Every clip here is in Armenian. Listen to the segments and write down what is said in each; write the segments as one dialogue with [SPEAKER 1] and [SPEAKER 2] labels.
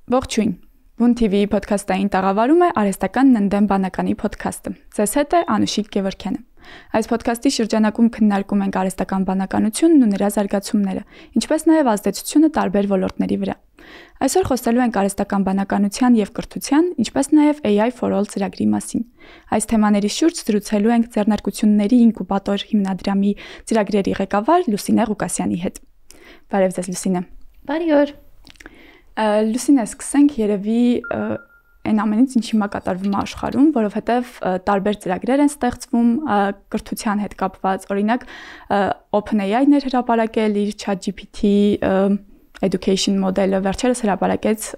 [SPEAKER 1] Ողջույն։ Բուն TV podcast-ային տաղավարում է արհեստական ննդեմ բանականի podcast-ը։ Ձեզ հետ է Անուշիկ Գևորգյանը։ Այս podcast-ի շրջանակում քննարկում ենք արհեստական բանականությունն ու նրա զարգացումները, ինչպես նաև ազդեցությունը տարբեր ոլորտների վրա։ Այսօր խոսելու ենք արհեստական բանականության եւ կրթության, ինչպես նաև AI for All ծրագրի մասին։ Այս թեմաների շուրջ զրուցելու ենք ձեռնարկությունների ինկուբատոր հիմնադրամի ծրագրերի ղեկավար Լուսինե Ղուկասյանի հետ։ Բարև ձեզ, Լուսինե։
[SPEAKER 2] Բարի օր։
[SPEAKER 1] Լուսինե, սկսենք երևի այն ամենից, ինչ հիմա կատարվում է աշխարհում, որովհետև տարբեր ծրագրեր են ստեղծվում կրթության հետ կապված, օրինակ OpenAI-ն էր հրապարակել իր ChatGPT education մոդելը, վերջերս հրապարակեց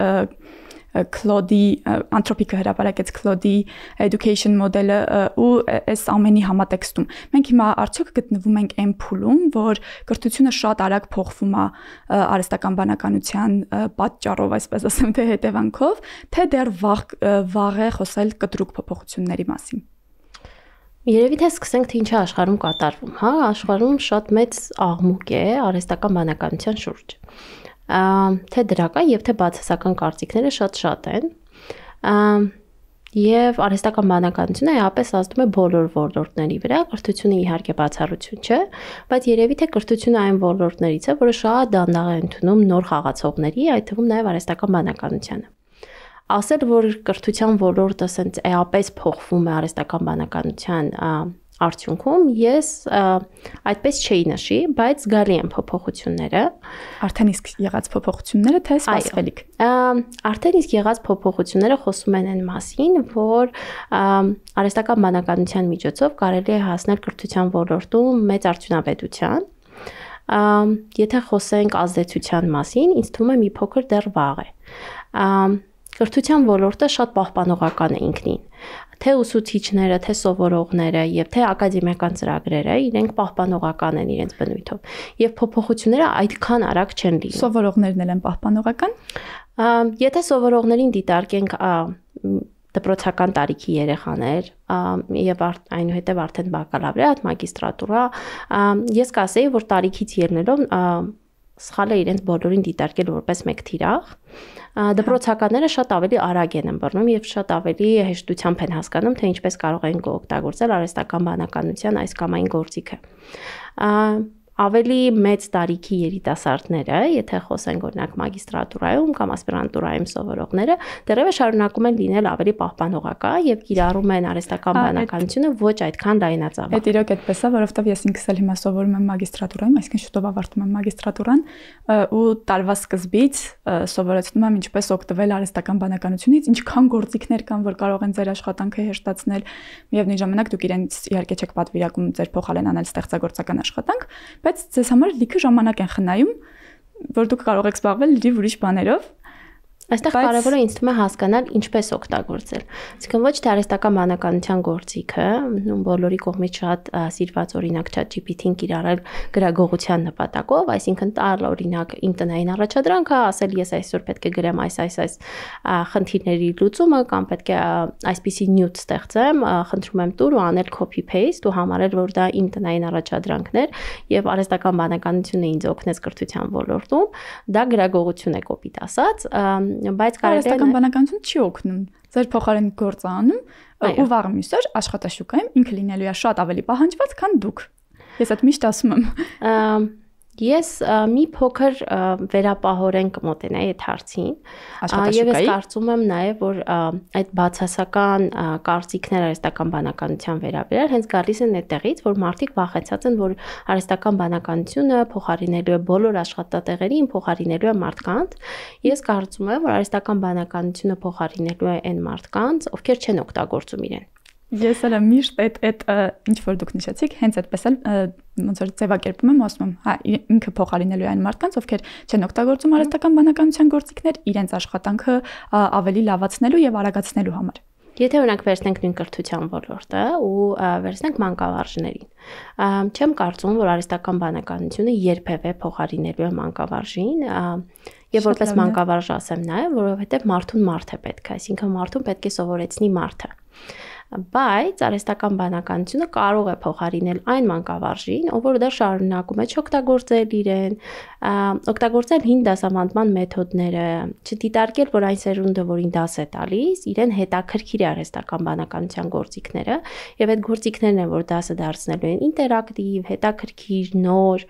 [SPEAKER 1] Claude-ի Anthropic-ը հրապարակեց Claude-ի education մոդելը ու այս ամենի համատեքստում։ Մենք հիմա արդյոք գտնվում ենք այն փուլում, որ կրթությունը շատ արագ փոխվում է արհեստական բանականության պատճառով, այսպես ասեմ, թե հետևանքով, թե դեռ վաղ է խոսել կտրուկ փոփոխությունների մասին։
[SPEAKER 2] Երևի թե սկսենք թե ինչ է աշխարհում կատարվում, հա, աշխարհում շատ մեծ աղմուկ է արհեստական բանականության շուրջ։ Թե դրական եւ թե բացասական կարծիքները շատ են։ Եվ արհեստական բանականությունը էապես ազդում է բոլոր ոլորտների վրա, կրթությունը իհարկե բացառություն չէ, բայց երևի թե կրթությունը այն ոլորտներից է, որը շատ դանդաղ է ընդունում նոր խաղացողների, այդ թվում նաև արհեստական բանականությանը։ Ասել, որ կրթության ոլորտը ասենց էապես փոխվում է արհեստական բանականության արդյունքում, ես այդպես չէի նշի, բայց զգալի են փոփոխությունները։
[SPEAKER 1] Արդեն իսկ եղած փոփոխությունները թե սպասվելիք։
[SPEAKER 2] Արդեն իսկ եղած փոփոխությունները խոսում են այն մասին, որ արհեստական բանականության միջոցով կարելի է հասնել կրթության ոլորտում մեծ արդյունավետության։ Եթե խոսենք ազդեցության մասին, ինձ թվում է մի փոքր դեռ վաղ է։ Կրթության ոլորտը շատ պահպանողական է ինքնին։ Թե ուսուցիչները, թե սովորողները եւ թե ակադեմիական ծրագրերը իրենք պահպանողական են իրենց բնույթով եւ փոփոխությունները այդքան արագ չեն լինում։
[SPEAKER 1] Սովորողներն էլ են պահպանողական։
[SPEAKER 2] Եթե սովորողներին դիտարկենք դպրոցական տարիքի երեխաներ եւ այնուհետեւ արդեն բակալավրիատ, մագիստրատուրա, ես կասեի, որ տարիքից ելնելով սխալ է իրենց բոլորին դիտարկել որպես մեկ թիրախ։ Դպրոցականները շատ ավելի արագ են ըմբռնում եւ շատ ավելի հեշտությամբ են հասկանում, թե ինչպես կարող են օգտագործել արհեստական բանականության այս կամ այն գործիքը։ Ավելի մեծ տարիքի երիտասարդները, եթե խոսենք օրինակ մագիստրատուրայում կամ ասպիրանտուրայում սովորողները, դեռևս շարունակում են լինել ավելի պահպանողական եւ կիրառում են արհեստական բանականությունը ոչ այդքան լայնածավալ։
[SPEAKER 1] Այդ իրոք այդպես է, որովհետեւ ես ինքս էլ հիմա սովորում եմ մագիստրատուրայում, այսինքն շուտով ավարտում եմ մագիստրատուրան ու տարվա սկզբից սովորեցնում եմ ինչպես օգտվել արհեստական բանականությունից, ինչքան գործիքներ կան, որ կարող են ձեր աշխատանքը հեշտացնել, միևնույն ժամանակ դուք իրենց իհարկե չեք պատվիրակում ձեր փոխարեն անել ստեղծագործական աշխատանք, բայց ձեզ համար լիքը ժամանակ են խնայում, որ դուք կարող եք զբաղվել լրիվ ուրիշ բաներով։
[SPEAKER 2] Այստեղ կարևորը ինձ թվում է հասկանալ ինչպես օգտագործել։ Այսինքն ոչ թե արհեստական բանականության գործիքը, բոլորի կողմից շատ սիրված օրինակ ChatGPT-ին կիրառել գրագողության նպատակով, այսինքն տալ օրինակ իմ տնային առաջադրանքը, ասել ես այսօր պետք է գրեմ այս խնդիրների լուծումը կամ պետք է այսպիսի նյութ ստեղծեմ, խնդրում եմ տուր ու անել copy paste ու համարել, որ դա իմ տնային առաջադրանքն էր եւ արհեստական բանականությունը ինձ օգնեց կրթության ոլորտում, դա գրագողություն է կոպիտ ասած, բայց
[SPEAKER 1] արհեստական բանականությունը չի օգնում։ Ձեր փոխարեն գործ անում ու վաղ մյուսօր աշխատաշուկայում ինքը լինելու է շատ ավելի պահանջված, քան դուք։ Ես այդ միշտ ասում եմ։
[SPEAKER 2] Ես մի փոքր վերապահորեն կմոտենայի այդ հարցին եւ ես կարծում եմ նաեւ որ այդ բացասական կարծիքները արհեստական բանականության վերաբերյալ հենց գալիս են այդտեղից որ մարդիկ վախեցած են որ արհեստական բանականությունը փոխարինելու է բոլոր աշխատատեղերին, փոխարինելու է մարդկանց։ Ես կարծում եմ որ արհեստական բանականությունը փոխարինելու է այն մարդկանց, ովքեր չեն օգտագործում իրեն։
[SPEAKER 1] Ես էլ միշտ այդ ինչ որ դուք նշեցիք, հենց այդպես էլ ոնց որ ձևակերպում եմ, ասում եմ, հա, ինքը փոխարինելու է այն մարդկանց, ովքեր չեն օգտագործում արհեստական բանականության գործիքներ, իրենց աշխատանքը ավելի լավացնելու եւ արագացնելու համար։
[SPEAKER 2] Եթե օրինակ վերցնենք նույն կրթության ոլորտը ու վերցնենք մանկավարժներին, չեմ կարծում, որ արհեստական բանականությունը երբևէ փոխարինելու է մանկավարժին, եւ որպես մանկավարժ ասեմ նաեւ, որովհետեւ մարդուն մարդ է պետք, այսինքն մարդուն պետք է սովորեցնի մարդը։ Բայց արհեստական բանականությունը կարող է փոխարինել այն մանկավարժին, ով որ դեռ շարունակում է չօգտագործել իրեն, օգտագործել հին դասավանդման մեթոդները, չդիտարկել, որ այն սերունդը, որին դաս է տալիս, իրեն հետաքրքիր է արհեստական բանականության գործիքները, եւ այդ գործիքներն են, որ դասը դարձնելու են ինտերակտիվ, հետաքրքիր, նոր։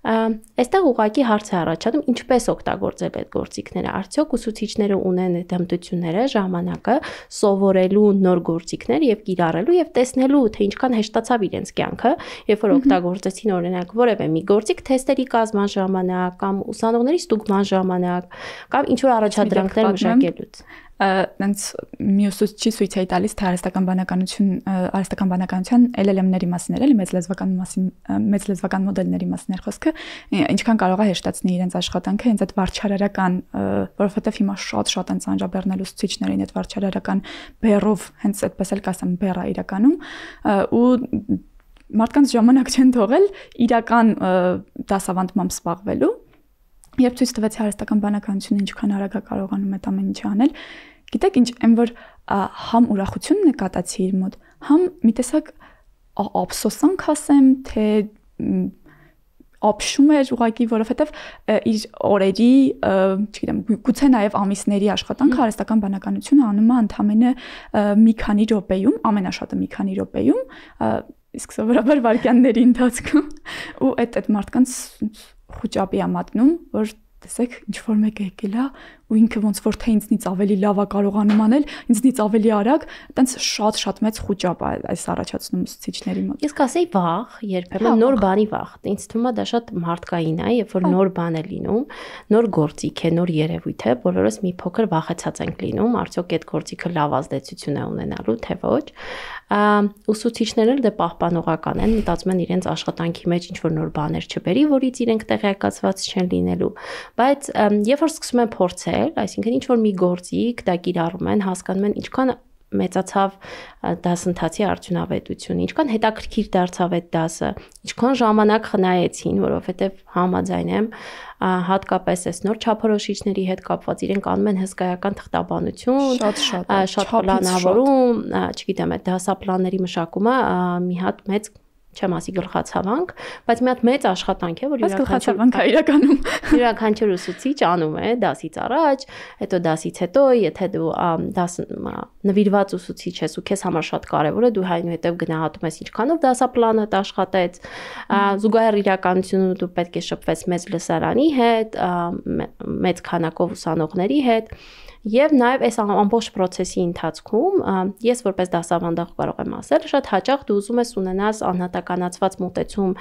[SPEAKER 2] Այստեղ ուղղակի հարց է առաջանում, ինչպես օգտագործել այդ գործիքները, արդյոք ուսուցիչները ունեն այդ հմտությունները, ժամանակը սովորելու նոր գործիքներ եւ կիրառելու եւ տեսնելու, թե ինչքան հեշտացավ իրենց կյանքը, երբ որ օգտագործեցին օրինակ որևէ մի գործիք թեստերի կազմման ժամանակ կամ ուսանողների ստուգման ժամանակ կամ ինչ որ առաջադրանքներ մշակելուց։
[SPEAKER 1] Այնց մյուս ուսուցիչի ցույց է տալիս թե արհեստական բանականության LLM-ների մասին էր, էլի մեծ լեզվական մոդելների մասին էր խոսքը, ինչքան կարող է հեշտացնել իրենց աշխատանքը, հենց այդ վարչարարական, որովհետև հիմա շատ են ծանրաբեռնել ուսուցիչներին այդ վարչարարական բեռով, հենց այդպես էլ կասեմ, բեռա իրականում, ու մարդկանց ժամանակ չեն թողել իրական դասավանդմամբ զբաղվելու։ Երբ ցույց տվեցի արհեստական բանականությունը ինչքան արագ է կարողանում այդ ամեն ինչը անել, գիտեք ինչ, այն որ համ ուրախություն նկատացի իր մոտ, համ մի տեսակ ափսոսանք ասեմ, թե ապշում էր ուղղակի, որովհետև իր օրերի, չգիտեմ, գուցե նաև ամիսների աշխատանքը արհեստական բանականությունը անում է ընդամենը մի քանի րոպեում, ամենաշատը մի քանի րոպեում, իսկ սովորաբար վայրկյանների ընթացքում, ու այդ մարդկանց խոճապի է մատնում, որ տեսեք, ինչ որ մեկը եկել է ու ինքը ոնց որ թե ինձնից ավելի լավ է կարողանում անել, ինձնից ավելի արագ, այտենց շատ մեծ խոճապ է այս առաջացնում ուսուցիչների մոտ։
[SPEAKER 2] Ես կասեի վախ, երբեմն նոր բանի վախ։ Ինձ թվում է դա շատ մարդկային է, երբ որ նոր բան է լինում, նոր գործիք է, նոր երևույթ է, բոլորս մի փոքր վախեցած ենք լինում, արդյոք այդ գործիքը լավ ազդեցություն է ունենալու, թե ոչ։ Ուսուցիչներն էլ դե պահպանողական են, մտածում են իրենց աշխատանքի մեջ ինչ որ նոր բաներ չբերի, որից իրենք տեղեկացված չեն լինելու, բայց երբ որ սկսում են փորձել, այսինքն ինչ որ մի գործիք դա կիրառում են, հասկանում են ինչքան մեծացավ դասընթացի արդյունավետությունը, ինչքան հետաքրքիր դարձավ այդ դասը, ինչքան ժամանակ խնայեցին, որովհետև համաձայն եմ, հատկապես այս նոր չափորոշիչների հետ կապված իրենք անում են հսկայական թղթաբանություն, շատ պլանավորում, չգիտեմ, այդ դասապլանների մշակումը մի հատ մեծ չեմ ասի գլխացավանք, բայց մի հատ մեծ աշխատանք է, որ յուրաքանչյուր ուսուցիչ անում է դասից առաջ, հետո դասից հետո, եթե դու դաս նվիրված ուսուցիչ ես ու քեզ համար շատ կարևոր է, դու այնուհետև գնահատում ես ինչքանով դասապլանդ աշխատեց, զուգահեռ իրականությունը դու պետք է շփվես մեծ լսարանի հետ, մեծ քանակով ուսանողների հետ։ Եվ նաև այս ամբողջ process-ի ընթացքում ես որպես դասավանդող կարող եմ ասել, շատ հաճախ դու ուզում ես ունենալ անհատականացված մոտեցում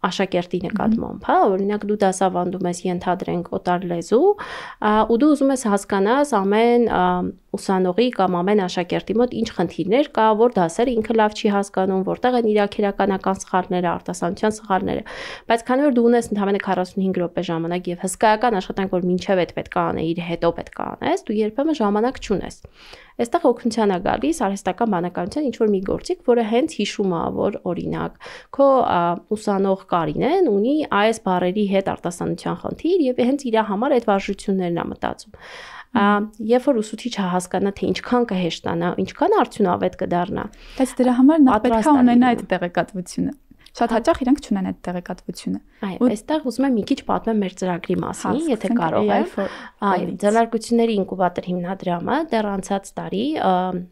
[SPEAKER 2] աշակերտի նկատմամբ, հա, օրինակ դու դասավանդում ես ենթադրենք օտար լեզու, ու դու ուզում ես հասկանալ ամեն ուսանողի կամ ամեն աշակերտի մոտ ինչ խնդիրներ կա, որ դասերը ինքը լավ չի հասկանում, որտեղ են իր քերականական սխալները, արտասանության սխալները, բայց քանի որ դու ունես ընդհանրապես 45 րոպե ժամանակ եւ հսկայական աշխատանք, որ մինչեւ այդ պետք է անեիր, հետո պետք է անես, դու երբեմն ժամանակ չունես։ Այստեղ օգնության է գալիս արհեստական բանականության ինչ որ մի գործիք, որը հենց հիշում է, որ օրինակ քո ուսանող Կարինեն ունի այս բառերի հետ արտասանության խնդիր եւ հենց իր համար այդ վարժություններն է մտածում։ Երբ որ ուսուցիչը հասկանա թե ինչքան կհեշտանա, ինչքան արդյունավետ կդառնա,
[SPEAKER 1] բայց դրա համար նա պետք է ունենա այդ տեղեկատվությունը։ Շատ հաճախ իրանք չունեն այդ տեղեկատվությունը։
[SPEAKER 2] Այո, այստեղ ուզում եմ մի քիչ պատմեմ մեր ծրագրի մասին, եթե կարող եմ։ Այո, ձեռնարկությունների ինկուբատոր հիմնադրամը դեռ անցած տարի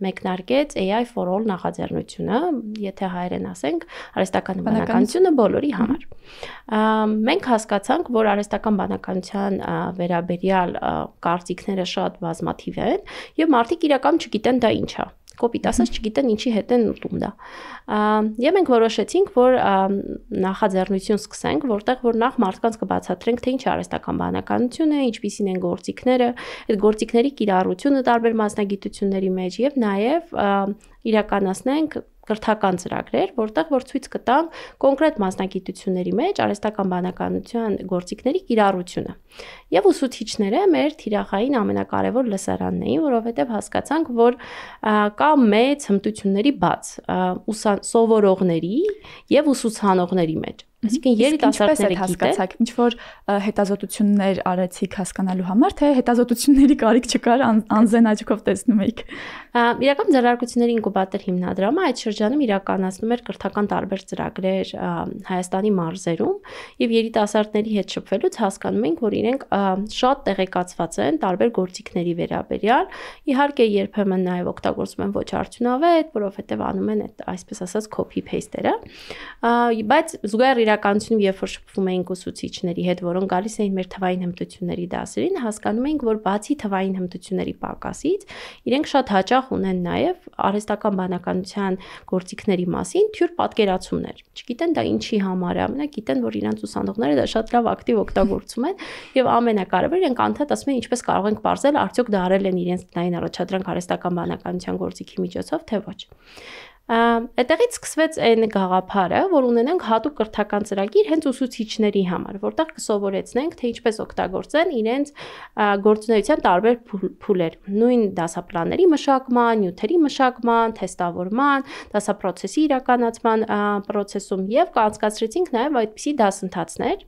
[SPEAKER 2] մեկնարկեց AI for All նախաձեռնությունը, եթե հայերեն ասենք, արհեստական բանականությունը բոլորի համար։ Մենք հասկացանք, որ արհեստական բանականության վերաբերյալ կարծիքները շատ բազմաթիվ են եւ մարդիկ իրականում չգիտեն դա ինչ է։ Կոպիտ ասած չգիտեն ինչի հետ են ուտում դա։ Եվ մենք որոշեցինք, որ նախաձեռնություն սկսենք, որտեղ որ նախ մարդկանց կբացատրենք, թե ինչ է արհեստական բանականությունը, ինչպիսին են գործիքները, այդ գործիքների կիրառությունը տարբեր մասնագիտությունների մեջ եւ նաեւ իրականացնենք կրթական ծրագրեր, որտեղ որ ցույց կտան կոնկրետ մասնագիտությունների մեջ արհեստական բանականության գործիքների կիրառությունը։ Եվ ուսուցիչները մեր թիրախային ամենակարևոր լսարանն էին, որովհետև հասկացանք, որ կա մեծ հմտությունների բաց սովորողների եւ ուսուցանողների մեջ։ Այսինքն երիտասարդները
[SPEAKER 1] հասկացաք, ինչ որ հետազոտություններ արեցիք հասկանալու համար, թե հետազոտությունների կարիք չկար, անզեն աչքով տեսնում եք։
[SPEAKER 2] Իրական ձեռնարկությունների ինկուբատոր հիմնադրամը այդ շրջանում իրականացնում էր կրթական տարբեր ծրագրեր Հայաստանի մարզերում եւ երիտասարդների հետ շփվելուց հասկանում ենք, որ իրենք շատ տեղեկացված են տարբեր գործիքների վերաբերյալ։ Իհարկե, երբեմն նաեւ օգտագործում են ոչ արդյունավետ, որովհետեւ անում են այդ այսպես ասած copy paste-երը, բայց զուգահեռ իրականությունում երբ որ շփվում էինք ուսուցիչների հետ, որոնք գալիս էին մեր թվային հմտությունների դասերին, հասկանում էինք, որ բացի թվային հմտությունների պակասից, իրենք շատ հաճախ ունեն նաև արհեստական բանականության գործիքների մասին թյուր պատկերացումներ։ Չգիտեն դա ինչի համար է, ամենակ գիտեն, որ իրանց ուսանողները դա շատ լավ ակտիվ օգտագործում են եւ ամենակարևորը իրենք անդադ ասում են ինչպես կարող ենք բարձել, արդյոք դա արել են իրենց տնային առաջադրանք արհեստական բանականության գործիքի միջոցով, թե ոչ։ Այդտեղից սկսվեց այն գաղափարը, որ ունենանք հատուկ կրթական ծրագիր հենց ուսուցիչների համար, որտեղ կսովորեցնենք, թե ինչպես օգտագործեն իրենց գործունեության տարբեր փուլեր, նույն դասապլանների մշակման, նյութերի մշակման, թեստավորման, դասապրոցեսի իրականացման process-ում եւ կանցկացրեցինք նաեւ այդպիսի դասընթացներ։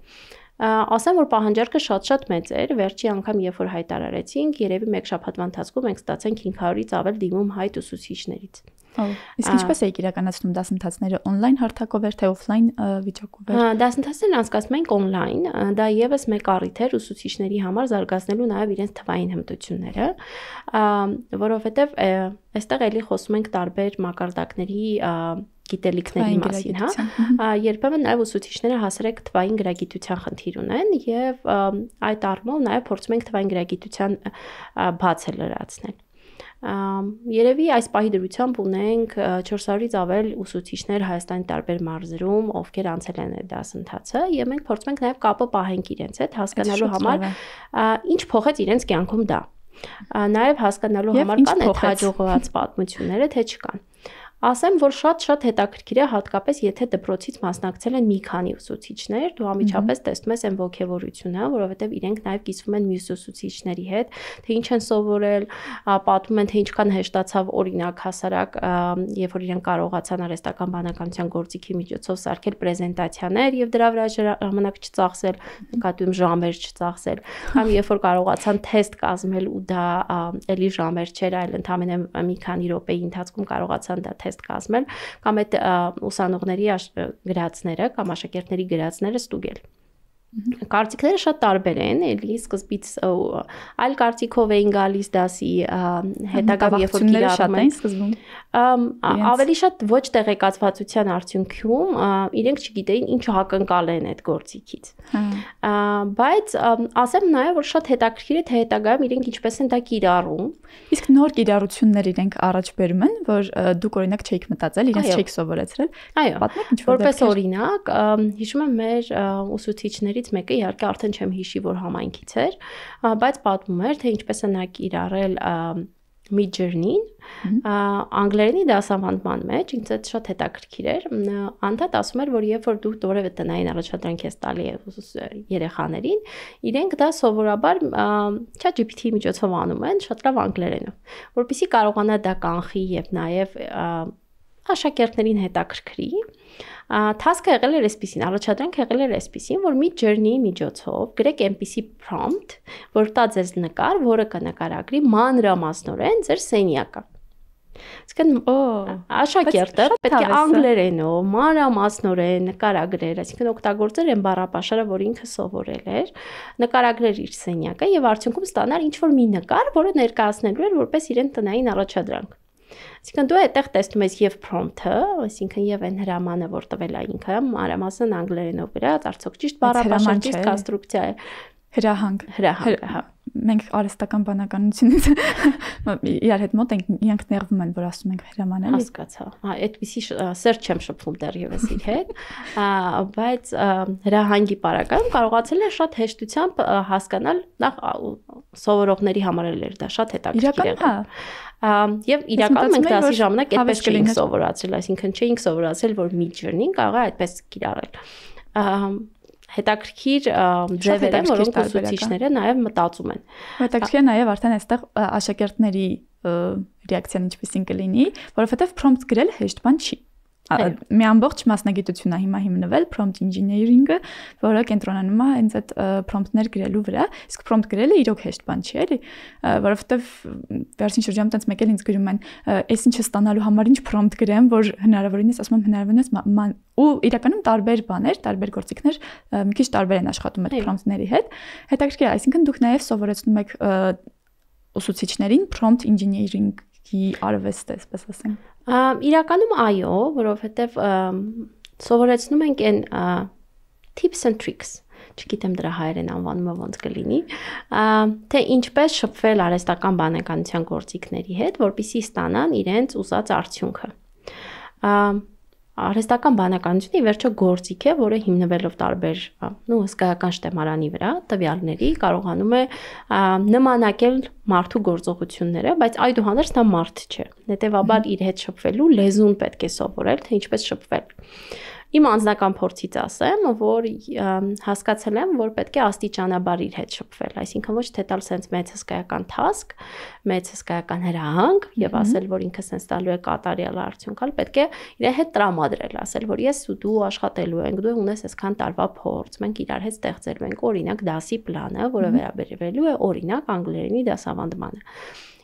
[SPEAKER 2] Ասեմ, որ պահանջարկը շատ մեծ էր, վերջի անգամ երբ որ հայտարարեցինք, երևի մեկ շաբաթվա ընթացքում մենք ստացանք 500-ից ավել դիմում հայտ ուսուցիչներից։
[SPEAKER 1] Իսկ ինչպես եք իրականացնում դասընթացները, on-line հարթակով էր թե off-line վիճակով էր։
[SPEAKER 2] Դասընթացներն անցկացնում ենք on-line, դա եւս մեկ առիթ էր ուսուցիչների համար զարգացնելու նաեւ իրենց թվային հմտությունները, որովհետեւ այստեղ էլի խոսում ենք տարբեր մակարդակների գիտելիքների մասին, հա։ Երբեմն նաև ուսուցիչները հասարակ թվային գրագիտության խնդիր ունեն եւ այդ առումով նաև փորձում ենք թվային գրագիտության բացը լրացնել։ Երևի այս պահի դրությամբ ունենք 400-ից ավել ուսուցիչներ Հայաստանի տարբեր մարզերում, ովքեր անցել են այդ դասընթացը, եւ մենք փորձում ենք նաև կապը պահենք իրենց հետ, հասկանալու համար ինչ փոխեց իրենց կյանքում դա։ Նաև հասկանալու համար կան այդ հաջողված պատմությունները, թե չկան։ Ասեմ, որ շատ հետաքրքիր է, հատկապես եթե դպրոցից մասնակցել են մի քանի ուսուցիչներ, դու անմիջապես տեսնում ես այն ողջավորությունը, որովհետև իրենք նաև կիսվում են մյուս ուսուցիչների հետ, թե ինչ են սովորել, պատմում են, թե ինչքան հեշտացավ օրինակ հասարակ, երբ որ իրենք կարողացան արհեստական բանականության գործիքի միջոցով սարքել պրեզենտացիաներ եւ դրա վրա ժամանակ չծախսել, նկատում ժամեր չծախսել, կամ երբ որ կարողացան թեստ կազմել ու դա էլի ժամեր չէր, այլ ընդամենը մի քանի րոպեի ընթացքում կարողացան դա կազմել, կամ այդ ուսանողների գրածները կամ աշակերտների գրածները ստուգել։ Կարծիքները շատ տարբեր են, էլի սկզբից այլ կարծիքով էին գալիս դասի, հետագա երբ որ կիրառում են
[SPEAKER 1] սկզբում
[SPEAKER 2] ավելի շատ ոչ տեղեկացվածության արդյունքում իրենք չգիտեին ինչ ակնկալ են այդ գործիքից։ Բայց ասեմ նաև որ շատ հետաքրքիր է թե հետագայում իրենք ինչպես են դա կիրառում։
[SPEAKER 1] Իսկ նոր կիրառություններ իրենք առաջ բերում են, որ դուք օրինակ չեք մտածել, իրենց չեք սովորեցրել։
[SPEAKER 2] Այո, որպես օրինակ, հիշում եմ մեր ուսուցիչների մեկը իհարկե արդեն չեմ հիշի, որ համայնքից էր, բայց պատմում էր, թե ինչպես է նա կիրառել Midjourney-ին, անգլերենի դասավանդման մեջ, ինձ այդ շատ հետաքրքիր էր, անդադ ասում էր, որ երբ որ դու որևէ տնային առաջադրանք ես տալի երեխաներին, իրենք դա սովորաբար ChatGPT-ի միջոցով անում են, շատ լավ անգլերենով, որպեսզի կարողանա դա կանխի եւ նաեւ աշակերտներին հետաքրքրի։ Task-ը եղել էր այսպեսին, առաջադրանքը եղել էր այսպեսին, որ Midjourney-ի միջոցով գրեք այնպիսի prompt, որ տա ձեզ նկար, որը կնկարագրի մանրամասնորեն ձեր սենյակը։ Այսինքն, աշակերտը պետք է անգլերենով, մանրամասնորեն նկարագրեր, այսինքն օգտագործեր այն բառապաշարը, որ ինքը սովորել էր, նկարագրեր իր սենյակը եւ արդյունքում ստանար ինչ-որ մի նկար, որը ներկայացնելու էր որպես իրեն տնային առաջադրանք։ Այսինքն դու այդտեղ տեսնում ես եւ prompt-ը, այսինքն եւ այն հրամանը, որ տվել է ինքը, մանրամասն անգլերենով գրած, արդյոք ճիշտ բառապաշար, ճիշտ կոնստրուկցիա է։
[SPEAKER 1] Հրահանգ,
[SPEAKER 2] հա։
[SPEAKER 1] Մենք արհեստական բանականությունից իրար հետ մոտ ենք, իրանք նեղվում են, որ ասում ենք հրաման էլի։
[SPEAKER 2] Հասկացա։ Այդպիսի սեր չեմ շփվում դեռևս իր հետ, բայց հրահանգի պարագայում կարողացել է շատ հեշտությամբ հասկանալ, նախ սովորողների համար էր դա շատ հետաքրքիր եղել։ Եվ իրականում մենք դասի ժամանակ այդպես չէինք սովորացրել, այսինքն չէինք սովորացրել, որ Midjourney-ին կարող է այդպես կիրառել։ Հետաքրքիր ձևեր են, որոնք ուսուցիչները նաև մտածում են։
[SPEAKER 1] Հետաքրքիր նաև արդեն այստեղ աշակերտների ռեակցիան ինչպեսին կլինի, որովհետև prompt գրել հեշտ բան չի։ մի ամբողջ մասնագիտություն է հիմա հիմնվել prompt engineering-ը, որը կենտրոնանում է հենց այդ prompt-ներ գրելու վրա։ Իսկ prompt գրելը իրոք հեշտ բան չի, էլի, որովհետև վերջին շրջանում տենց մեկ էլ ինձ գրում են, «Էս ինչը ստանալու համար ինչ prompt գրեմ, որ հնարավորինս, ասում եմ հնարավորինս ու իրականում տարբեր բաներ, տարբեր գործիքներ մի քիչ տարբեր են աշխատում այդ prompt-ների հետ։ Հետաքրքիր է, այսինքն դուք նաև սովորեցնում եք ուսուցիչներին prompt engineering-ի արվեստը, այսպես ասենք։
[SPEAKER 2] Իրականում այո, որովհետև սովորեցնում ենք այն tips and tricks, չգիտեմ դրա հայերեն անվանումը ոնց կլինի, թե ինչպես շփվել արհեստական բանականության գործիքների հետ, որպեսզի ստանան իրենց ուզած արդյունքը։ Արհեստական բանականությունը ի վերջո գործիք է, որը հիմնվելով տարբեր հսկայական շտեմարանի վրա տվյալների կարողանում է նմանակել մարդու գործողությունները, բայց այդուհանդերձ նա մարդ չէ։ Հետևաբար իր հետ շփվելու լեզուն պետք է սովորել, թե ինչպես շփվել։ Իմ անձնական փորձից ասեմ, որ հասկացել եմ, որ պետք է աստիճանաբար իր հետ շփվել, այսինքն ոչ թե տալ սենց մեծ հսկայական task, մեծ հսկայական հրահանգ եւ ասել, որ ինքը սենց տալու է կատարյալ արդյունք, այլ պետք է իր հետ տրամադրել, ասել, որ ես ու դու աշխատելու ենք, դու ունես այսքան տարվա փորձ, մենք իրար հետ ստեղծելու ենք օրինակ դասի պլանը, որը վերաբերվելու է օրինակ անգլերենի դասավանդմանը։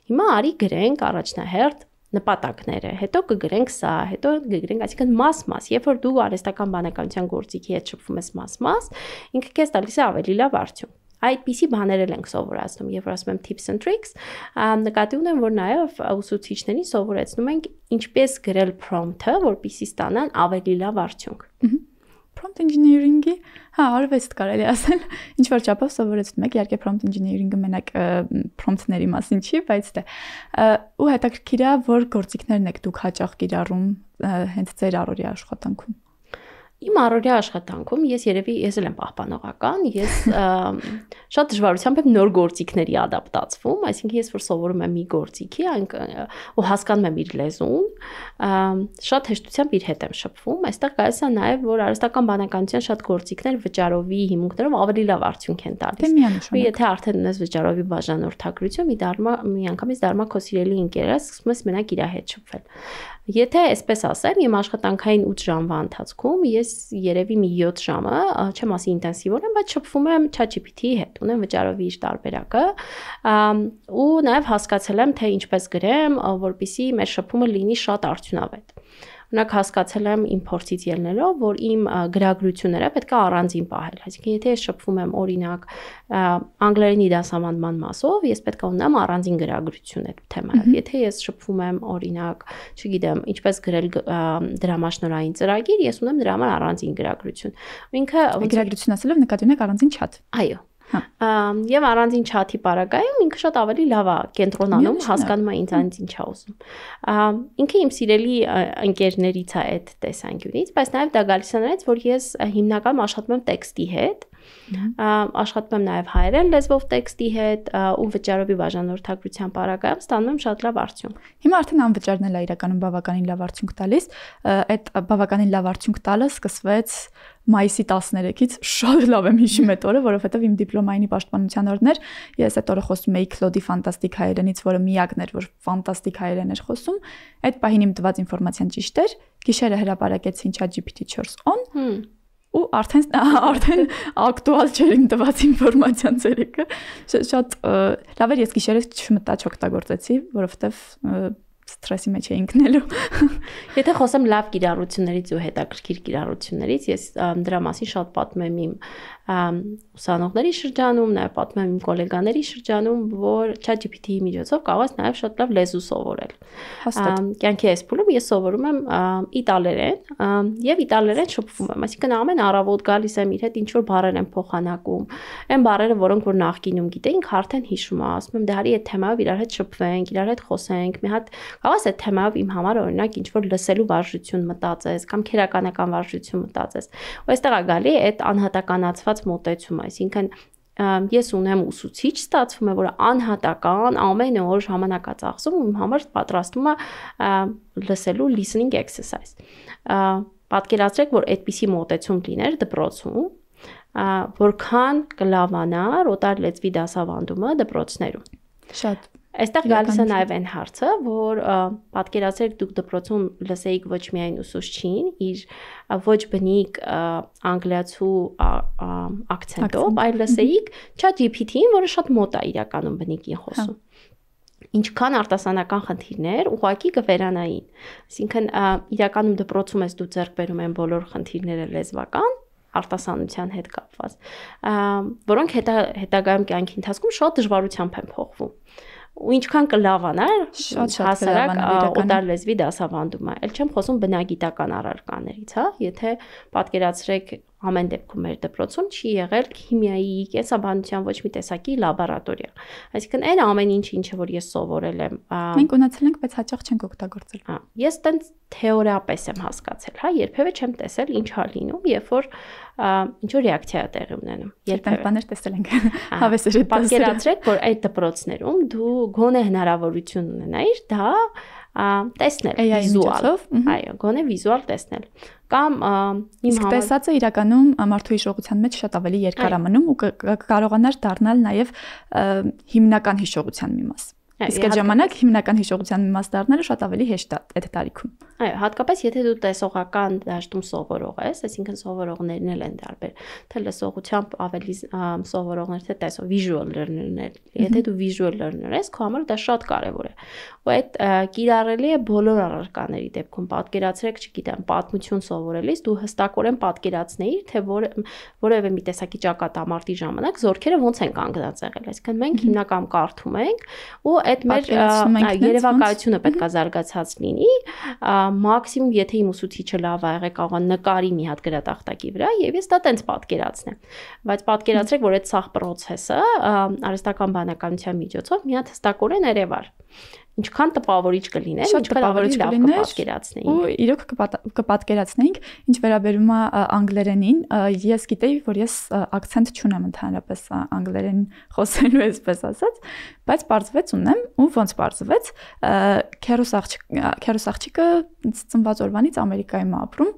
[SPEAKER 2] Հիմա արի գրենք առաջնահերթ նպատակները, հետո կգրենք սա, հետո կգրենք, այսինքն մաս-մաս, երբ որ դու արհեստական բանականության գործիքի հետ շփվում ես մաս-մաս, ինքը քեզ տալիս է ավելի լավ արդյունք։ Այդպիսի բաներ ենք սովորացնում, երբ որ ասում եմ tips and tricks, նկատի ունեմ, որ նաև ուսուցիչներին սովորեցնում ենք ինչպես գրել prompt-ը, որպեսզի ստանան ավելի լավ արդյունք։
[SPEAKER 1] Prompt engineering-ի, արվեստ կարելի ասել, ինչ որ չափով սովորեցնում եք, իհարկե prompt engineering-ը մենակ prompt-ների մասին չի, բայց դե ու հետաքրքիր է, որ գործիքներն եք դուք հաճախ կիրառում հենց ձեր առօրյա աշխատանքում։
[SPEAKER 2] Իմ առօրյա աշխատանքում ես եմ պահպանողական, ես շատ դժվարությամբ եմ նոր գործիքների ադապտացվում, այսինքն ես որ սովորում եմ մի գործիքի, ու հասկանում եմ իր լեզուն, շատ հեշտությամբ իր հետ եմ շփվում, այստեղ գալիս է նաև որ արհեստական բանականության շատ գործիքներ վճարովի հիմունքներով ավելի լավ արդյունք են տալիս։ Եթե արդեն ունես վճարովի բաժանորդագրություն, մի անգամից դառնա քո սիրելի ընկերը, սկսում ես մենակ իր հետ շփվել։ Եթե այսպես ասեմ, իմ աշխատանքային 8 ժամվա ընթացքում ես երևի մի 7 ժամը, չեմ ասի ինտենսիվորեն, բայց շփվում եմ ChatGPT-ի հետ, ունեմ վճարովի իր տարբերակը, ու նաև հասկացել եմ, թե ինչպես գրեմ, որպեսզի մեր շփումը լինի շատ արդյունավետ։ Օրինակ հասկացել եմ իմ փորձից ելնելով, որ իմ գրագրությունները պետք է առանձին պահել։ Այսինքն եթե ես շփվում եմ օրինակ անգլերենի դասավանդման մասով, ես պետք է ունենամ առանձին գրագրություն այդ թեմայով։ Եթե ես շփվում եմ օրինակ, չգիտեմ, ինչպես գրել դրամաշնորհային ծրագիր, ես ունեմ դրա համար առանձին գրագրություն։ Ինքը
[SPEAKER 1] գրագրություն ասելով նկատի ունեք առանձին chat։
[SPEAKER 2] Այո։ Եվ առանձին չաթի պարագայում ինքը շատ ավելի լավ է կենտրոնանում, հասկանում է ինձանից ինչ է ուզում։ Ինքը իմ սիրելի ընկերներից է այդ տեսանկյունից, բայց նաև դա գալիս է նրանից, որ ես հիմնականում աշխատում եմ տեքստի հետ, աշխատում եմ նաև հայերեն լեզվով տեքստի հետ ու վճարովի բաժանորդագրության պարագայում ստանում եմ շատ լավ արդյունք։
[SPEAKER 1] Հիմա արդեն անվճարն էլ է իրականում բավականին լավ արդյունք տալիս, այդ բավականին լավ արդյունք տալը սկսվեց մայիսի 13-ից, շատ լավ եմ հիշում այդ օրը, որովհետև իմ դիպլոմայինի պաշտպանության օրն էր, ես այդ օրը խոսում էի Claude-ի ֆանտաստիկ հայերենից, որը միակն էր, որ ֆանտաստիկ հայերեն էր խոսում, այդ պահին իմ տված ինֆորմացիան ճիշտ էր, գիշերը հրապարակեցին ChatGPT 4on ու արդեն ակտուալ չէր իմ տված ինֆորմացիան ցերեկը, շատ լավ էր, ես գիշերը չմտա չօգտագործեցի, որովհետև ստրեսի մեջ էինք նելու։
[SPEAKER 2] Եթե խոսեմ լավ կիրառություններից ու հետաքրքիր կիրառություններից, ես դրա մասին շատ պատմում եմ իմ ուսանողների շրջանում, նաև պատմում եմ իմ գոլեգաների շրջանում, որ ChatGPT-ի միջոցով կարող ես նաև շատ լավ լեզու սովորել։ Կյանքի այս փուլում ես սովորում եմ իտալերեն եւ իտալերեն շփվում եմ, այսինքն ամեն առավոտ գալիս եմ իր հետ ինչ որ բառեր եմ փոխանակում, այն բառերը, որոնք որ նախկինում գիտեինք, արդեն հիշում եմ, ասում եմ դե հարի այդ թեմայով իրար հետ շփվենք, իրար հետ խոսենք, մի հատ Կարող է թեմայով իմ համար օրինակ ինչ որ լսելու վարժություն մտածես կամ քերականական վարժություն մտածես։ Ու այստեղ է գալի այդ անհատականացված մոտեցումը, այսինքն ես ունեմ ուսուցիչ, ստացվում է, որ անհատական ամեն օր ժամանակածախսում իմ համար պատրաստում է լսելու listening exercise։ Պատկերացրեք, որ այդպիսի մոտեցում լիներ դպրոցում, որքան կլավանար օտար լեզվի դասավանդումը դպրոցներում։
[SPEAKER 1] Շատ
[SPEAKER 2] Այստեղ գալիս է նաև այն հարցը, որ պատկերացրեք դուք դպրոցում լսեիք ոչ միայն ուսուցչին իր ոչ բնիկ անգլիացու ակցենտով, այլ լսեիք ChatGPT-ին, որը շատ մոտ է իրականում բնիկին խոսում։ Ինչքան արտասանական խնդիրներ ուղղակի կվերանային։ Այսինքն իրականում դպրոցում ես դու ձեռք բերում են բոլոր խնդիրները լեզվական արտասանության հետ կապված, որոնք հետագայում կյանքի ընթացքում շատ դժվարությամբ են փոխվում։ Ու ինչքան կլավանար հասարակ օտար լեզվի դասավանդումը, ել չեմ խոսում բնագիտական առարկաներից, հա, եթե պատկերացրեք ամեն դեպքում մեր դպրոցում չի եղել քիմիայի, կենսաբանության ոչ մի տեսակի լաբորատորիա։ Այսինքն այն ամեն ինչը որ ես սովորել եմ,
[SPEAKER 1] մենք ունեցել ենք, բայց հաճախ չենք օգտագործել։
[SPEAKER 2] Ես տենց թեորիապես եմ հասկացել, հա, երբևէ չեմ տեսել ինչ է լինում, երբ որ ինչ որ ռեակցիա է տեղի ունենում։
[SPEAKER 1] Երբևէ բաներ տեսել ենք։ Հավեսը
[SPEAKER 2] պատկերացրեք, որ այդ դպրոցներում դու գոնե հնարավորություն ունենայիր դա տեսնել վիզուալ, այո, գոնե վիզուալ տեսնել։ Կամ
[SPEAKER 1] իմ տեսածը իրականում մարդու հիշողության մեջ շատ ավելի երկար է մնում ու կարողանար դառնալ նաև հիմնական հիշողության մի մաս։ Իսկ այդ ժամանակ հիմնական հիշողության մի մաս դառնալը շատ ավելի հեշտ է այդ տարիքում։
[SPEAKER 2] Այո, հատկապես եթե դու տեսողական դաշտում սովորող ես, այսինքն սովորողներն էլ են տարբեր, թե լսողությամբ ավելի սովորողներ, թե տեսող visual learner-ներ։ Եթե դու visual learner ես, քո համար դա շատ կարևոր է։ Ու այդ կիրառելի է բոլոր առարկաների դեպքում։ Պատկերացրեք, չգիտեմ, պատմություն սովորելիս դու հստակորեն պատկերացնեիր, թե որևէ մի տեսակի ճակատամարտի ժամանակ զորքերը ոնց են կանգնած եղել։ Այսինքն մենք հիմնական կարդում ենք ու այդ մեր երևակայությունը պետք է զարգացած լինի, մաքսիմում եթե իմ ուսուցիչը լավ է եղել, կարող է նկարի մի հատ գրատախտակի վրա եւ ես դա տենց պատկերացնեմ։ Բայց պատկերացրեք, որ այդ սաղ process-ը արհեստական բանականության միջոցով մի հատ հստակորեն երևար։ Ինչքան տպավորիչ կլիներ,
[SPEAKER 1] շատ տպավորիչ կլիներ ու իրոք կպատկերացնեինք, ինչ վերաբերում է անգլերենին, ես գիտեի, որ ես ակցենտ չունեմ ընդհանրապես անգլերեն խոսելու այսպես ասած, բայց պարզվեց ունեմ ու ոնց պարզվեց, քերոս աղջիկը ծնված օրվանից Ամերիկայում է ապրում։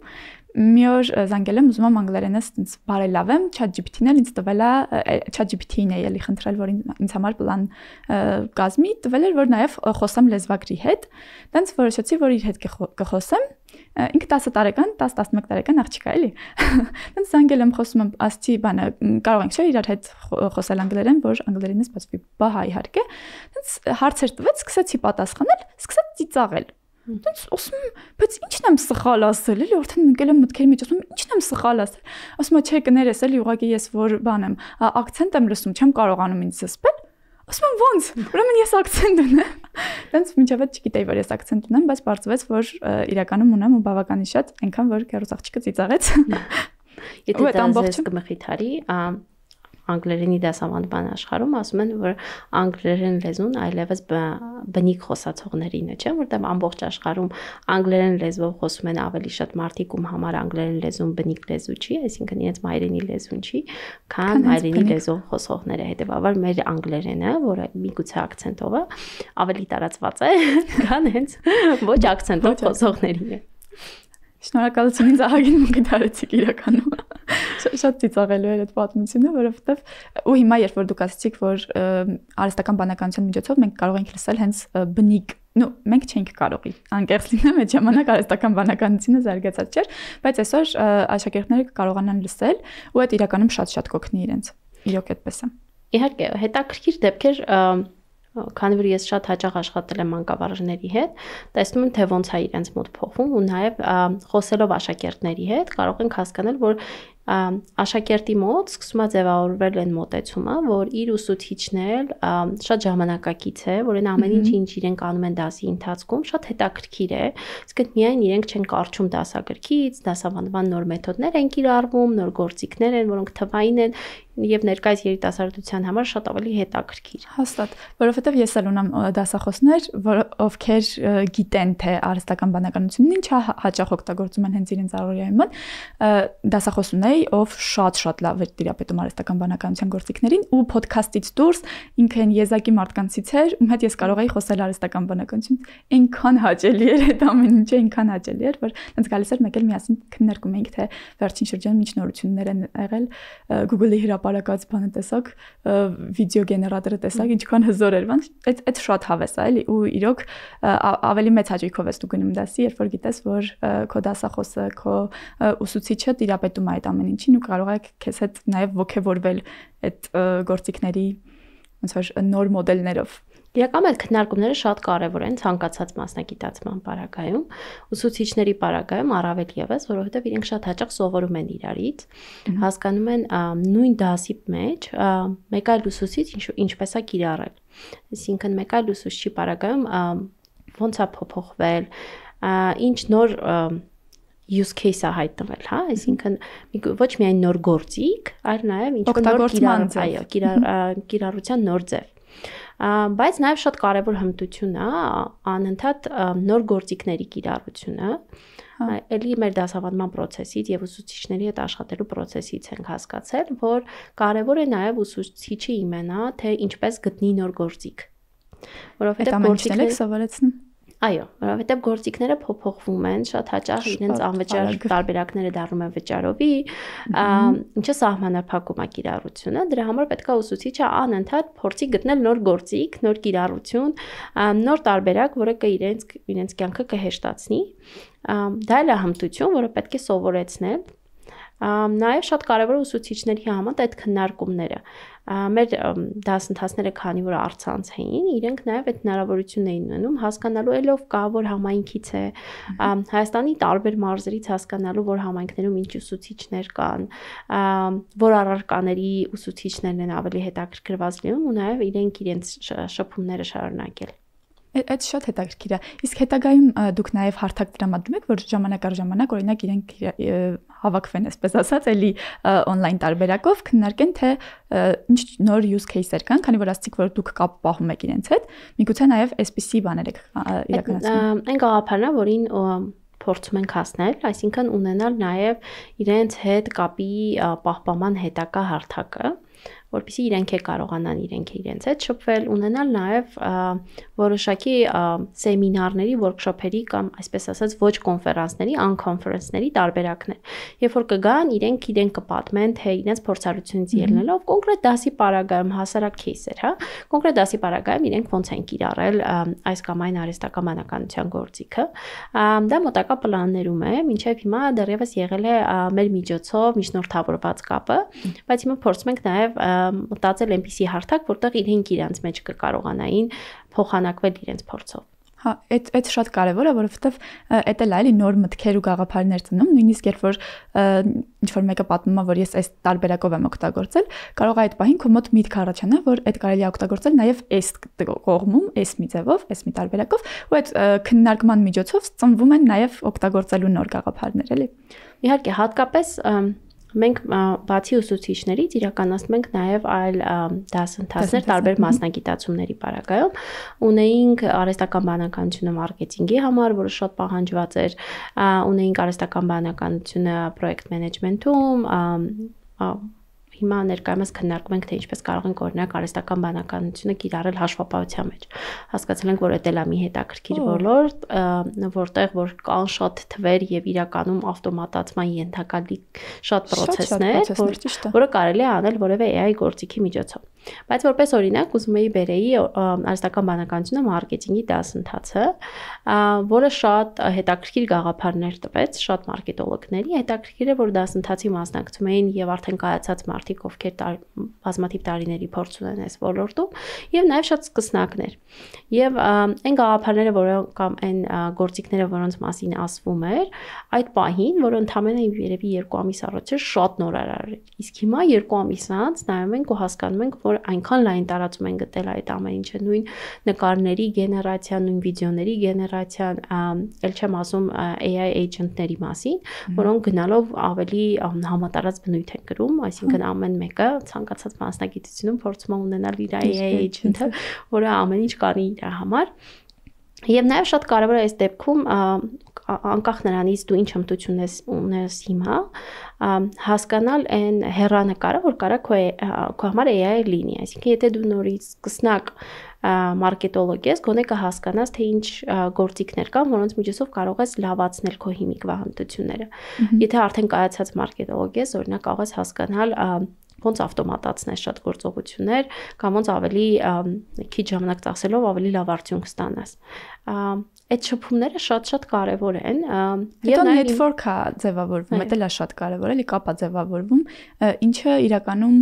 [SPEAKER 1] Մի օր զանգել եմ, ուզում եմ անգլերենս ինձ բարելավեմ, ChatGPT-ն էլ ինձ տվել է, ChatGPT-ն է ելի խնդրել, որ ինձ համար պլան կազմի, տվել էր, որ նաև խոսեմ լեզվագրի հետ, դենց որոշեցի, որ իր հետ կխոսեմ, ինքը 10 տարեկան, 10-11 տարեկան աղջիկ է, էլի։ Դենց զանգել եմ, խոսում եմ, ասացի, բանը, կարող ենք չէ իրար հետ խոսել անգլերեն, որ անգլերենը սպասվի, բահա իհարկե։ Դենց հարցեր տվեց, սկսեցի պատասխանել, սկսեց ծիծաղել։ Դից ասում եմ, բայց ի՞նչն եմ սխալ ասել, էլի արդեն ընկել եմ մտքերի մեջ, ասում եմ, ի՞նչն եմ սխալ ասել։ Ասում եմ, չէ, կներես, էլի ուղղակի ես որ բան եմ, ակցենտ եմ լսում, չեմ կարողանում ինձ զսպել։ Ասում եմ, ո՞նց։ Ուրեմն ես ակցենտ ունեմ։ Դից մինչև այդ չգիտեի, որ ես ակցենտ ունեմ, բայց պարզվեց, որ իրականում ունեմ ու բավականին շատ, այնքան որ քերոս աղջիկը ծիծաղեց։
[SPEAKER 2] Եթե դա ես կմխիթարի, անգլերենի դասավանդման աշխարհում ասում են, որ անգլերեն լեզուն այլևս բնիկ խոսացողներինը չէ, որտեղ ամբողջ աշխարհում անգլերեն լեզվով խոսում են ավելի շատ մարդիկ, ում համար անգլերեն լեզուն բնիկ լեզու չի, այսինքն իրենց մայրենի լեզուն չի, քան մայրենի լեզվով խոսողները։ Հետևաբար մեր անգլերենը, որը միգուցե ակցենտով է, ավելի տարածված է, քան հենց ոչ ակցենտով խոսողներինը։
[SPEAKER 1] Շնորհակալություն ինձ ահագին մոկիթարեցիք իրականում։ Շատ ծիծաղելու էր այդ պատմությունը, որովհետև ու հիմա երբ որ դուք ասացիք, որ արհեստական բանականության միջոցով մենք կարող ենք լսել հենց բնիկ, մենք չենք կարող անկեղծ լինեմ, այդ ժամանակ արհեստական բանականությունը զարգացած չէր, բայց այսօր աշակերտները կարողանան լսել ու այդ իրականում շատ կօգնի իրենց։ Իրոք այդպես է։
[SPEAKER 2] Իհարկե, հետաքրքիր դեպքեր քանի որ ես շատ հաճախ աշխատել եմ մանկավարժների հետ, տեսնում եմ թե ոնց է իրենց մոտ փոխվում ու նաև խոսելով աշակերտների հետ կարող ենք հասկանալ, որ աշակերտի մոտ սկսում է ձևավորվել այն մոտեցումը, որ իր ուսուցիչն էլ շատ ժամանակակից է, որ այն ամեն ինչ իրենք անում են դասի ընթացքում, շատ հետաքրքիր է, իսկ այդ միայն իրենք չեն կարճում դասագրքից, դասավանդման նոր մեթոդներ են կիրառվում, նոր գործիքներ են, որոնք թվային են եւ ներկայիս երիտասարդության համար շատ ավելի հետաքրքիր։
[SPEAKER 1] Հաստատ, որովհետեւ ես էլ ունեմ դասախոսներ, ովքեր գիտեն թե արհեստական բանականությունն ինչ է, հաճախ օգտագործում են հենց իրենց առօրյայում, դասախոս ունեի, ով շատ լավ էր տիրապետում արհեստական բանականության գործիքներին ու ոդքասթից դուրս ինքն եզակի մարդկանցից էր, ում հետ ես կարող էի խոսել արհեստական բանականությունից, այնքան հաճելի էր այդ ամեն ինչը, այնքան հաճելի էր, որ հենց գալիս էր մեկ էլ միասին քննարկում էինք թե վերջին շրջանում ինչ նորություններ են եղել Google-ի հրապարակում պարակած բանը տեսակ, վիդեո գեներատորը տեսակ, ինչքան հզոր էր, այդ շատ հավես է, էլի, ու իրոք ավելի մեծ հաճույքով ես դու գնում դասի, երբ որ գիտես, որ քո դասախոսը, քո ուսուցիչը տիրապետում է այդ ամեն ինչին ու կարող է քեզ հետ նաև ողջևորվել այդ գործիքների ոնց որ նոր մոդելներով։
[SPEAKER 2] Իրականում այդ քննարկումները շատ կարևոր են ցանկացած մասնագիտացման պարագայում, ուսուցիչների պարագայում առավել եւս, որովհետեւ իրենք շատ հաճախ սովորում են իրարից, հասկանում են նույն դասի մեջ մեկ այլ ուսուցիչ ինչպես է կիրառել։ Այսինքն մեկ այլ ուսուցչի պարագայում ոնց է փոփոխվել, ինչ նոր use case է հայտնվել, հա, այսինքն ոչ միայն նոր գործիք, այլ նաև ինչ-որ նոր կիրառության նոր ձև։ Բայց նաև շատ կարևոր հմտություն է անընդհատ նոր գործիքների կիրառությունը, էլի մեր դասավանդման process-ից եւ ուսուցիչների հետ աշխատելու process-ից ենք հասկացել, որ կարևոր է նաև ուսուցիչը իմանա, թե ինչպես գտնի նոր գործիք, որովհետեւ
[SPEAKER 1] գործիքները սովորեցնում։
[SPEAKER 2] Այո, որովհետև գործիքները փոփոխվում են, շատ հաճախ իրենց անվճար տարբերակները դառնում են վճարովի, ինչը սահմանափակում է կիրառությունը, դրա համար պետք է ուսուցիչը անընդհատ փորձի գտնել նոր գործիք, նոր կիրառություն, նոր տարբերակ, որը իրենց կյանքը կհեշտացնի։ Դա էլ է հմտություն, որը պետք է սովորեցնել։ Նաև շատ կարևոր է ուսուցիչների համար այդ քննարկումները։ Մեր դասընթացները քանի որ առցանց էին, իրենք նաև այդ հնարավորությունն էին ունենում հասկանալու ելով կա որ համայնքից է, Հայաստանի տարբեր մարզերից հասկանալու որ համայնքներում ինչ ուսուցիչներ կան, որ առարկաների ուսուցիչներն են ավելի հետաքրքրված լինում ու նաև իրենց շփումները շարունակել։
[SPEAKER 1] Այդ շատ հետաքրքիր է։ Իսկ հետագայում դուք նաև հարթակ տրամադրում եք, որ ժամանակ առ ժամանակ օրինակ իրենք հավաքվեն, այսպես ասած, էլի on-line տարբերակով քննարկեն, թե ինչ նոր use case-եր կան, քանի որ ասացիք, որ դուք կապ պահում եք իրենց հետ, միգուցե նաև այսպիսի բաներ եք իրականացնում։ Այն
[SPEAKER 2] գաղափարն է, որին փորձում ենք հասնել, այսինքն ունենալ նաև իրենց հետ կապի պահպանման հետագա հարթակը, որպեսզի իրենք կարողանան իրենց հետ շփվել, ունենալ նաև որոշակի սեմինարների, workshop-երի կամ այսպես ասած ոչ կոնֆերանսների, unconference-ների տարբերակներ։ Երբ որ կգան, իրենք կպատմեն, թե իրենց փորձառությունից ելնելով կոնկրետ դասի պարագայում հասարակ кейսեր, հա, կոնկրետ դասի պարագայում իրենք ոնց են կիրառել այս կամ այն արհեստական բանականության գործիքը։ Դա մոտակա պլաններում է, մինչև հիմա դեռևս եղել է մեր միջոցով միջնորդավորված կապը, բայց հիմա փորձում ենք նաև մտածել այնպիսի հարթակ, որտեղ իրենց մեջ կկարողանային փոխանակվել իրենց փորձով։
[SPEAKER 1] Հա, այդ շատ կարևոր է, որովհետև այդ էլ այլի նոր մտքեր ու գաղափարներ ծնում, նույնիսկ երբ որ ինչ որ մեկը պատմում է, որ ես այս տարբերակով եմ օգտագործել, կարող է այդ պահին քո մոտ միտք առաջանա, որ այդ կարելի է օգտագործել նաև այս կողմում, այս մի ձևով, այս մի տարբերակով, ու այդ քննարկման միջոցով ծնվում են նաև օգտագործելու նոր գաղափարներ, էլի։
[SPEAKER 2] Իհարկե, հատկապես մենք բացի ուսուցիչներից իրականացնում ենք նաև այլ դասընթացներ տարբեր մասնագիտացումների պարագայում ունեինք արհեստական բանականությունը մարքեթինգի համար, որը շատ պահանջված էր, ունեինք արհեստական բանականությունը պրոյեկտ մենեջմենթում, հիմա ներկայումս քննարկում ենք թե ինչպես կարող ենք օրինակ արհեստական բանականությունը կիրառել հաշվապահության մեջ։ Հասկացել ենք, որ դա էլ է մի հետաքրքիր ոլորտ, որտեղ որ կան շատ թվեր եւ իրականում ավտոմատացման ենթակալի շատ process-ներ, որը կարելի է անել որևէ AI գործիքի միջոցով։ Բայց որպես օրինակ ուզում էի բերեի արհեստական բանականությունը մարքեթինգի դասընթացը, որը շատ հետաքրքիր գաղափարներ տվեց շատ մարքետոլոգների, հետաքրքիր է որ դասընթացի մասնակցում էին եւ արդեն կայացած մարդիկ, ովքեր բազմաթիվ տարիների փորձ ունեն այս ոլորտում, եւ նաեւ շատ սկսնակներ։ Եվ այն գաղափարները, որոնք կամ այն գործիքները, որոնց մասին ասվում էր, այդ պահին, որ ընդհանրապես երևի 2 ամիս առաջ էր շատ նորարար էր։ Իսկ հիմա 2 ամիս անց նայում ենք ու հասկանում ենք, որ այնքան լայն տարածում են գտել այդ ամեն ինչը, նույն նկարների գեներացիան, նույն վիդեոների գեներացիան, ել չեմ ասում AI agent-ների մասին, որոնք գնալով ավելի համատարած բնույթ են կրում, այսինքն ամեն մեկը ցանկացած մասնագիտությունում փորձում է ունենալ իր AI agent-ը, որը ամեն ինչ կանի իր համար։ Եվ նաև շատ կարևոր է այս դեպքում անկախ նրանից դու ինչ հմտություն ունես հիմա, հասկանալ այն հեռանկարը, որ կարա քո համար AI լինի, այսինքն եթե դու նորից սկսնակ մարքետոլոգ ես, գոնե կհասկանաս թե ինչ գործիքներ կան, որոնց միջոցով կարող ես լավացնել քո հիմիկվա հմտությունները։ Եթե արդեն կայացած մարքետոլոգ ես, օրինակ կարող ես հասկանալ ոնց ավտոմատացնես շատ գործողություններ կամ ոնց ավելի քիչ ժամանակ ծախսելով ավելի լավ արդյունք ստանաս։ Այդ շփումները շատ կարևոր են։
[SPEAKER 1] Եվ network-ը ձևավորվում, դա էլ է շատ կարևոր, էլի կապա ձևավորվում, ինչը իրականում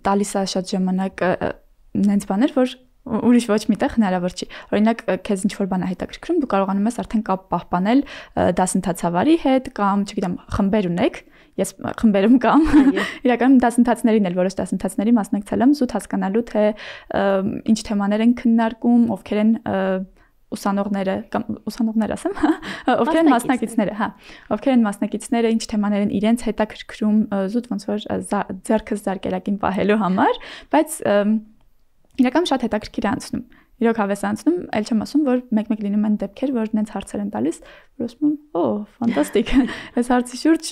[SPEAKER 1] տալիս է շատ ժամանակ նենց բաներ, որ ուրիշ ոչ միտեղ հնարավոր չի։ Օրինակ, քեզ ինչ-որ բան է հետաքրքրում, դու կարողանում ես արդեն կապ պահպանել դասընթացավարի հետ կամ, չգիտեմ, խմբեր ունեք, ես խմբերում կամ իրականում դասընթացներին էլ որոշ դասընթացների մասնակցել եմ, զուտ հասկանալու թե ինչ թեմաներ են քննարկում, ովքեր են ուսանողները կամ ուսանողներ ասեմ, ովքեր են մասնակիցները, հա, ովքեր են մասնակիցները, ինչ թեմաներ են իրենց հետաքրքրում, զուտ ոնց որ ձեռքս զարկերակին պահելու համար, բայց իրականում շատ հետաքրքիր է անցնում։ Իրոք հավես անցնում, ել չեմ ասում, որ մեկ-մեկ լինում են դեպքեր, որ նենց հարցեր են տալիս, որ ասում եմ, օ, ֆանտաստիկ։ Այս հարցի շուրջ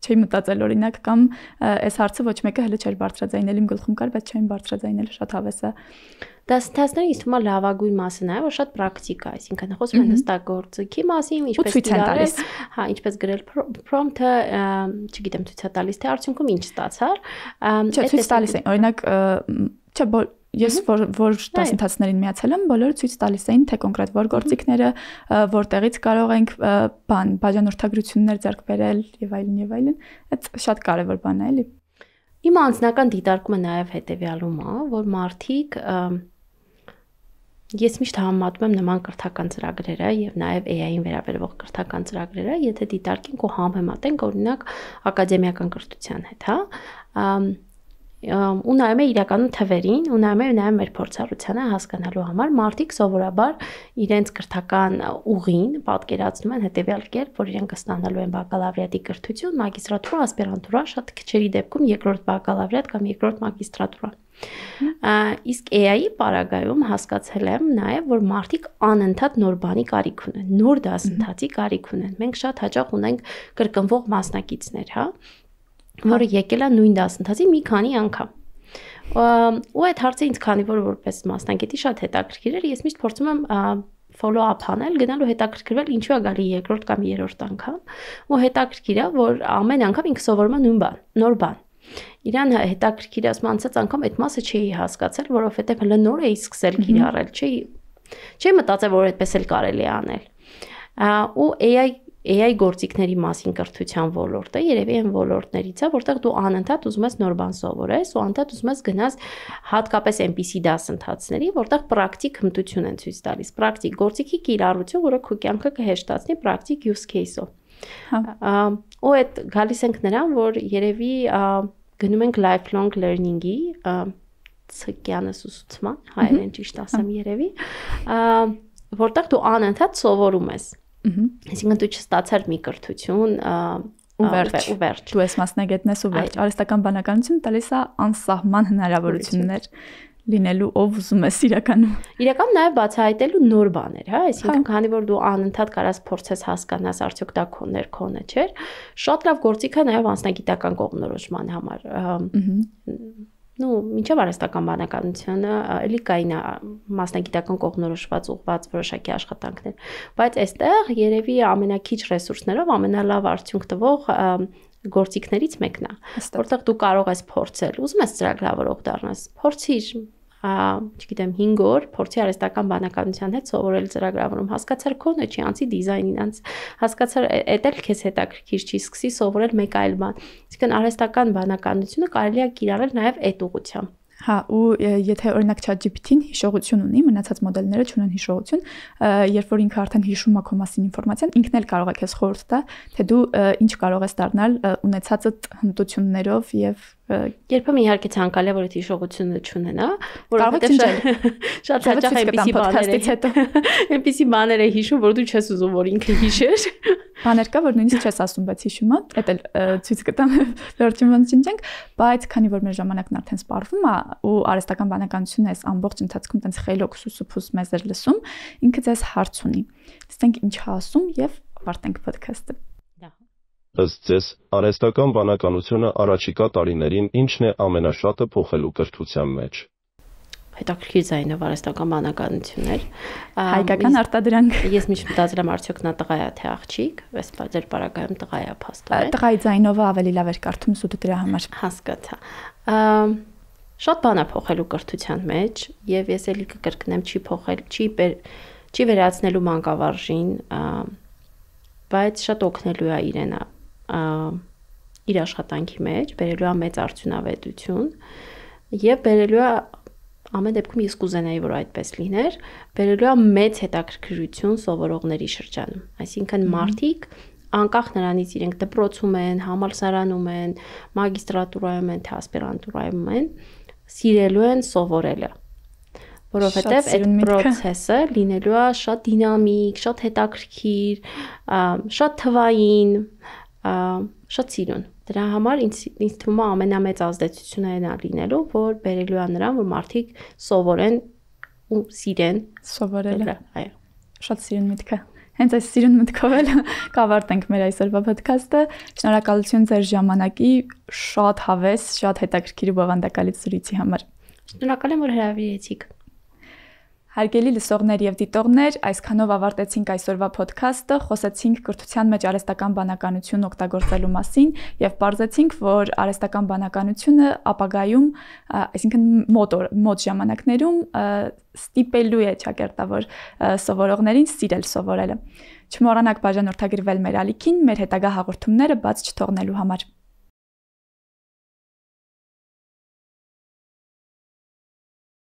[SPEAKER 1] չէի մտածել օրինակ կամ այս հարցը ոչ մեկը հələ չէր բարձրաձայնել իմ գլխում կար, բայց չէին բարձրաձայնել, շատ հավես է։
[SPEAKER 2] Դասընթացների ինձ թվում է լավագույն մասը նաև որ շատ պրակտիկա է, այսինքն խոսում են հստակ գործիքի մասին, ինչպես դիարել, հա, ինչպես գրել prompt-ը, չգիտեմ, ցույց է տալիս թե արդյունքում ինչ ստացար։
[SPEAKER 1] Չէ, ցույց տալիս են, օրինակ, չէ, ես որ դասընթացներին միացել եմ, բոլորը ցույց տալիս էին թե կոնկրետ որ գործիքները, որտեղից կարող ենք բաժանորդագրություններ ձեռք բերել եւ այլն, այդ շատ կարեւոր բան է, էլի։
[SPEAKER 2] Իմ անձնական դիտարկումը նաև հետեւյալում է, որ մարդիկ ես միշտ համեմատում եմ նման կրթական ծրագրերը եւ նաեւ AI-ին վերաբերող կրթական ծրագրերը, եթե դիտարկենք ու համեմատենք օրինակ ակադեմիական կրթության հետ, հա, ու նայում եմ իրականում թվերին, ու նայում եմ մեր փորձառությանը հասկանալու համար մարդիկ սովորաբար իրենց կրթական ուղին պատկերացնում են հետեւյալ կերպ, որ իրենք ստանալու են բակալավրիատի կրթություն, մագիստրատուրա, ասպիրանտուրա, շատ քչերի դեպքում երկրորդ բակալավրիատ կամ երկրորդ մագիստրատուրա։ Իսկ AI-ի պարագայում հասկացել եմ նաև, որ մարդիկ անընդհատ նոր բանի կարիք ունեն, նոր դասընթացի կարիք ունեն։ Մենք շատ հաճախ ունենք կրկնվող մասնակիցներ, հա, որը եկել է նույն դասընթացի մի քանի անգամ։ Ու այդ հարցը ինձ քանի որ որպես մասնագետի շատ հետաքրքիր էր, ես միշտ փորձում եմ follow up անել, գնալու հետաքրքրվել ինչու է գալի երկրորդ կամ երրորդ անգամ, ու հետաքրքիր է, որ ամեն անգամ ինքը սովորում է նույն բան, նոր բան։ Իրան հետաքրքիր ասում անցած անգամ այդ մասը չէի հասկացել, որովհետև հələ նոր էի սկսել կիրառել, չէի մտածել, որ այդպես էլ կարելի է անել։ Ու AI գործիքների մասին կրթության ոլորտը երևի այն ոլորտներից է, որտեղ դու անընդհատ ուզում ես նոր բան սովորես ու անընդհատ ուզում ես գնաս հատկապես այնպիսի դասընթացների, որտեղ պրակտիկ հմտություն են ցույց տալիս, պրակտիկ գործիքի կիրառություն, որը քո կյանքը կհեշտացնի պրակտիկ use case-ով։ Ու այդ գալիս ենք նրան, որ երևի գնում ենք lifelong learning-ի ցկյանս ուսուցման, հայերեն ճիշտ ասեմ երևի, որտեղ դու անընդհատ սովորում ես։ Այսինքն դու չստացար մի կրթություն ու վերջ։
[SPEAKER 1] Դու ես մասնագետն ես ու վերջ։ Արհեստական բանականությունը տալիս է անսահման հնարավորություններ լինելու ով ուզում ես իրականում։
[SPEAKER 2] Իրականում նաև բացահայտելու նոր բաներ, հա, այսինքն քանի որ դու անընդհատ կարաս փորձես հասկանաս արդյոք դա քոնը չէր, շատ լավ գործիք է նաև անձնագիտական կողմնորոշման համար։ Ну, մինչև արհեստական բանականությունը էլի կային մասնագիտական կողմնորոշված ուղղված որոշակի աշխատանքներ, բայց այստեղ երևի ամենակիչ ռեսուրսներով ամենալավ արդյունք տվող գործիքներից մեկն է, որտեղ դու կարող ես փորձել, ուզում ես ծրագրավորող դառնաս, փորձիր, չգիտեմ 5 օր փորձի արհեստական բանականության հետ սովորել ծրագրավորում, հասկացար քոնը չի, անցի դիզայնին, հասկացար էդ էլ քեզ հետաքրքիր չի, սկսի սովորել մեկ այլ բան։ Իսկն արհեստական բանականությունը կարելի է կիրառել նաև այդ ուղղությամբ։
[SPEAKER 1] Հա, ու եթե օրինակ ChatGPT-ին հիշողություն ունի, մնացած մոդելները չունեն հիշողություն, երբ որ ինքը արդեն հիշում է քո մասին ինֆորմացիան, ինքն էլ կարող է քեզ խորհուրդ տա, թե դու ինչ կարող ես դառնալ ունեցածդ հմտություններով եւ
[SPEAKER 2] երբեմն իհարկե ցանկալի է որ այդ հիշողությունը չունենա, որովհետեւ շատ հաճախ այնպիսի բաներ հետո այնպիսի բաներ է հիշում, որ դու չես ուզում որ ինքը հիշեր։
[SPEAKER 1] Բաներ կա, որ նույնիսկ չես ասում, բայց հիշում է, դա էլ ցույց կտամ վերջին չնչենք, բայց քանի որ մեր ժամանակն արդեն սպառվում է ու արհեստական բանականությունը այս ամբողջ ընթացքում տենց խելոք սուսուփուս մեզ էր լսում, ինքը ձեզ հարց ունի։ Ստենք ինչ ասում եւ ավարտենք ոդքասթը։
[SPEAKER 3] Ըստ ձեզ, արհեստական բանականությունը առաջիկա տարիներին ինչն է ամենաշատը փոխելու կրթության մեջ։
[SPEAKER 2] հետաքրքիր ձայնով արհեստական բանականություններ։
[SPEAKER 1] Հայկական արտադրանք։
[SPEAKER 2] Ես միշտ մտածել եմ արդյոք նա տղա է թե աղջիկ, այս ձեր պարագայում տղա է փաստորեն։
[SPEAKER 1] Տղայի ձայնովը ավելի լավ էր կարդում սուտը դրա համար։
[SPEAKER 2] Հասկացա։ Շատ բան է փոխելու կրթության մեջ եւ ես էլի կկրկնեմ չի փոխել, չի վերացնելու մանկավարժին, բայց շատ օգնելու է իրենը իր աշխատանքի մեջ, բերելու է մեծ արդյունավետություն եւ բերելու է ամեն դեպքում ես կուզենայի որ այդպես լիներ, բերելու է մեծ հետաքրքրություն սովորողների շրջանում, այսինքն մարդիկ անկախ նրանից իրենք դպրոցում են, համալսարանում են, մագիստրատուրայում են, թե ասպիրանտուրայում են, սիրելու են սովորելը, որովհետև այդ process-ը լինելու է շատ դինամիկ, շատ հետաքրքիր, շատ թվային, շատ սիրուն։ Դրա համար ինձ թվում է ամենամեծ ազդեցությունը այն է լինելու, որ բերելու է նրան, որ մարդիկ սովորեն ու սիրեն
[SPEAKER 1] սովորելը։
[SPEAKER 2] Այո։
[SPEAKER 1] Շատ սիրուն միտք է։ Հենց այս սիրուն մտքով էլ կավարտենք մեր այսօրվա podcast-ը։ Շնորհակալություն ձեր ժամանակի, շատ հավես, շատ հետաքրքիր ու բովանդակալից զրույցի համար։
[SPEAKER 2] Շնորհակալ եմ, որ հրավիրեցիք։
[SPEAKER 1] Հարգելի լսողներ եւ դիտողներ, այսքանով ավարտեցինք այսօրվա podcast-ը, խոսեցինք կրթության մեջ արհեստական բանականություն օգտագործելու մասին եւ պարզեցինք, որ արհեստական բանականությունը ապագայում, այսինքն մոտ ժամանակներում ստիպելու է ճակերտավոր սովորողներին սիրել սովորելը։ Չմոռանաք բաժանորդագրվել մեր ալիքին, մեր հետագա հաղորդումները բաց չթողնելու համար։